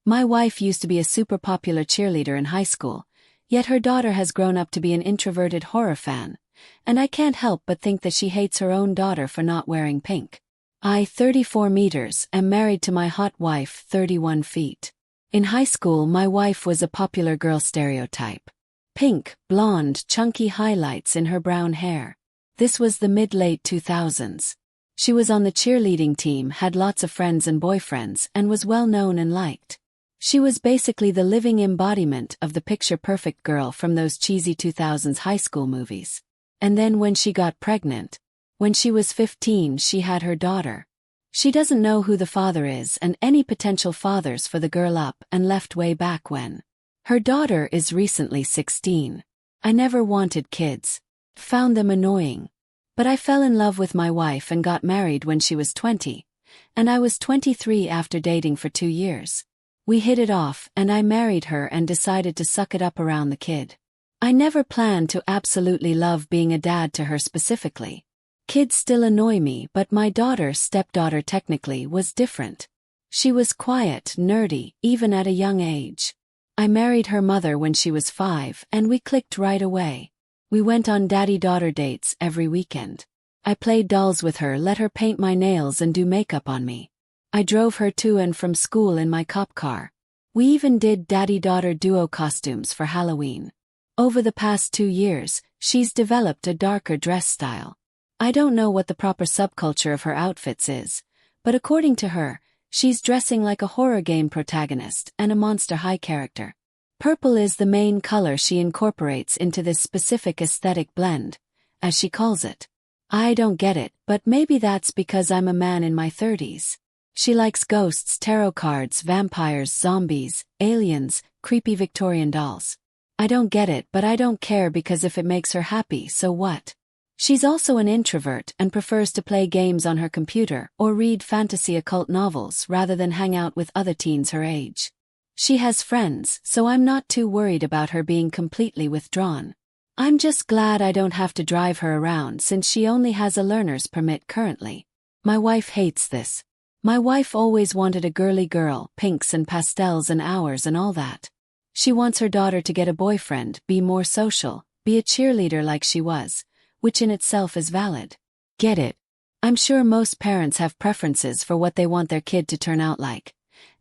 My wife used to be a super popular cheerleader in high school, yet her daughter has grown up to be an introverted horror fan, and I can't help but think that she hates her own daughter for not wearing pink. I, 34 meters, am married to my hot wife, 31 feet. In high school, my wife was a popular girl stereotype. Pink, blonde, chunky highlights in her brown hair. This was the mid-late 2000s. She was on the cheerleading team, had lots of friends and boyfriends, and was well known and liked. She was basically the living embodiment of the picture-perfect girl from those cheesy 2000s high school movies. And then when she got pregnant, when she was 15, she had her daughter. She doesn't know who the father is and any potential fathers for the girl up and left way back when. Her daughter is recently 16. I never wanted kids. Found them annoying. But I fell in love with my wife and got married when she was 20, and I was 23 after dating for 2 years. We hit it off, and I married her and decided to suck it up around the kid. I never planned to absolutely love being a dad to her specifically. Kids still annoy me, but my daughter, stepdaughter technically, was different. She was quiet, nerdy, even at a young age. I married her mother when she was 5, and we clicked right away. We went on daddy-daughter dates every weekend. I played dolls with her, let her paint my nails and do makeup on me. I drove her to and from school in my cop car. We even did daddy-daughter duo costumes for Halloween. Over the past 2 years, she's developed a darker dress style. I don't know what the proper subculture of her outfits is, but according to her, she's dressing like a horror game protagonist and a Monster High character. Purple is the main color she incorporates into this specific aesthetic blend, as she calls it. I don't get it, but maybe that's because I'm a man in my 30s. She likes ghosts, tarot cards, vampires, zombies, aliens, creepy Victorian dolls. I don't get it, but I don't care because if it makes her happy, so what? She's also an introvert and prefers to play games on her computer or read fantasy occult novels rather than hang out with other teens her age. She has friends, so I'm not too worried about her being completely withdrawn. I'm just glad I don't have to drive her around since she only has a learner's permit currently. My wife hates this. My wife always wanted a girly girl, pinks and pastels and hours and all that. She wants her daughter to get a boyfriend, be more social, be a cheerleader like she was, which in itself is valid. Get it? I'm sure most parents have preferences for what they want their kid to turn out like,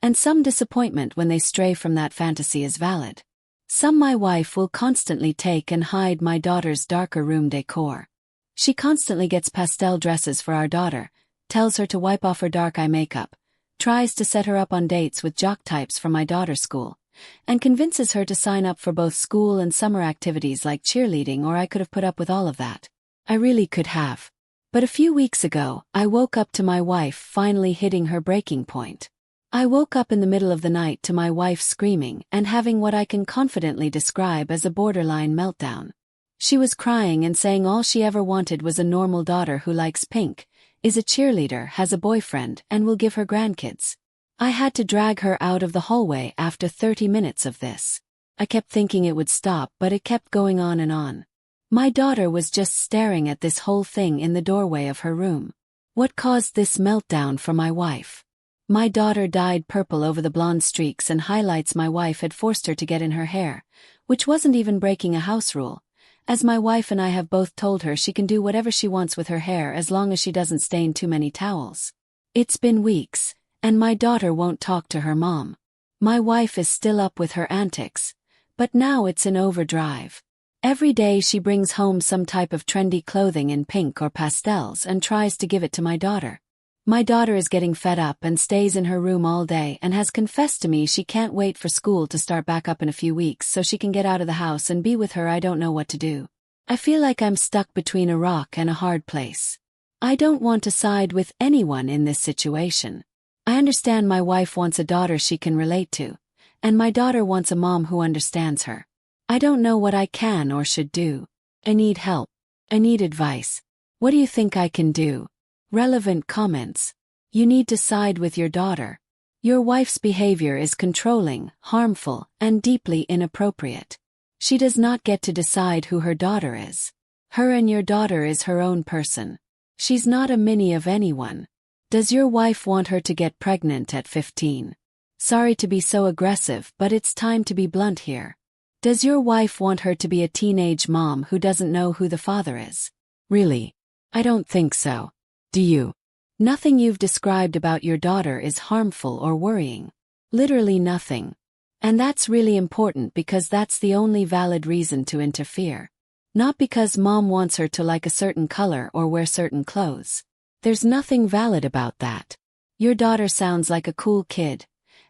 and some disappointment when they stray from that fantasy is valid. Some my wife will constantly take and hide my daughter's darker room decor. She constantly gets pastel dresses for our daughter, tells her to wipe off her dark eye makeup, tries to set her up on dates with jock types from my daughter's school, and convinces her to sign up for both school and summer activities like cheerleading, or I could have put up with all of that. I really could have. But a few weeks ago, I woke up to my wife finally hitting her breaking point. I woke up in the middle of the night to my wife screaming and having what I can confidently describe as a borderline meltdown. She was crying and saying all she ever wanted was a normal daughter who likes pink, is a cheerleader, has a boyfriend, and will give her grandkids. I had to drag her out of the hallway after 30 minutes of this. I kept thinking it would stop, but it kept going on and on. My daughter was just staring at this whole thing in the doorway of her room. What caused this meltdown for my wife? My daughter dyed purple over the blonde streaks and highlights my wife had forced her to get in her hair, which wasn't even breaking a house rule, as my wife and I have both told her she can do whatever she wants with her hair as long as she doesn't stain too many towels. It's been weeks, and my daughter won't talk to her mom. My wife is still up with her antics, but now it's in overdrive. Every day she brings home some type of trendy clothing in pink or pastels and tries to give it to my daughter. My daughter is getting fed up and stays in her room all day and has confessed to me she can't wait for school to start back up in a few weeks so she can get out of the house and be with her. I don't know what to do. I feel like I'm stuck between a rock and a hard place. I don't want to side with anyone in this situation. I understand my wife wants a daughter she can relate to, and my daughter wants a mom who understands her. I don't know what I can or should do. I need help. I need advice. What do you think I can do? Relevant comments. You need to side with your daughter. Your wife's behavior is controlling, harmful, and deeply inappropriate. She does not get to decide who her daughter is. Her and your daughter is her own person. She's not a mini of anyone. Does your wife want her to get pregnant at 15? Sorry to be so aggressive, but it's time to be blunt here. Does your wife want her to be a teenage mom who doesn't know who the father is? Really? I don't think so. Do you? Nothing you've described about your daughter is harmful or worrying. Literally nothing. And that's really important because that's the only valid reason to interfere. Not because mom wants her to like a certain color or wear certain clothes. There's nothing valid about that. Your daughter sounds like a cool kid.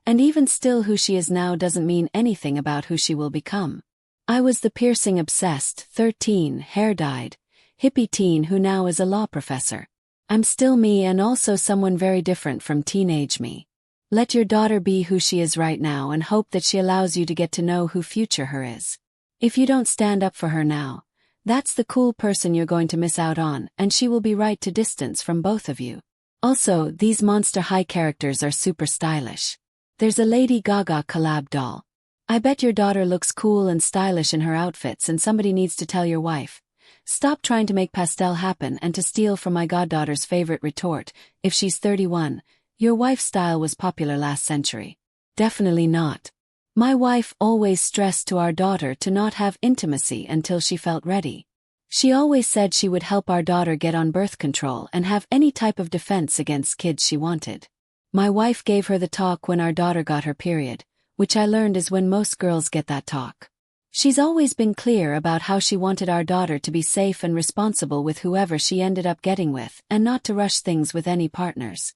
And even still, who she is now doesn't mean anything about who she will become. I was the piercing-obsessed, 13, hair-dyed, hippie teen who now is a law professor. I'm still me and also someone very different from teenage me. Let your daughter be who she is right now and hope that she allows you to get to know who future her is. If you don't stand up for her now, that's the cool person you're going to miss out on, and she will be right to distance from both of you. Also, these Monster High characters are super stylish. There's a Lady Gaga collab doll. I bet your daughter looks cool and stylish in her outfits, and somebody needs to tell your wife. Stop trying to make pastel happen and to steal from my goddaughter's favorite retort. If she's 31, your wife's style was popular last century. Definitely not. My wife always stressed to our daughter to not have intimacy until she felt ready. She always said she would help our daughter get on birth control and have any type of defense against kids she wanted. My wife gave her the talk when our daughter got her period, which I learned is when most girls get that talk. She's always been clear about how she wanted our daughter to be safe and responsible with whoever she ended up getting with and not to rush things with any partners.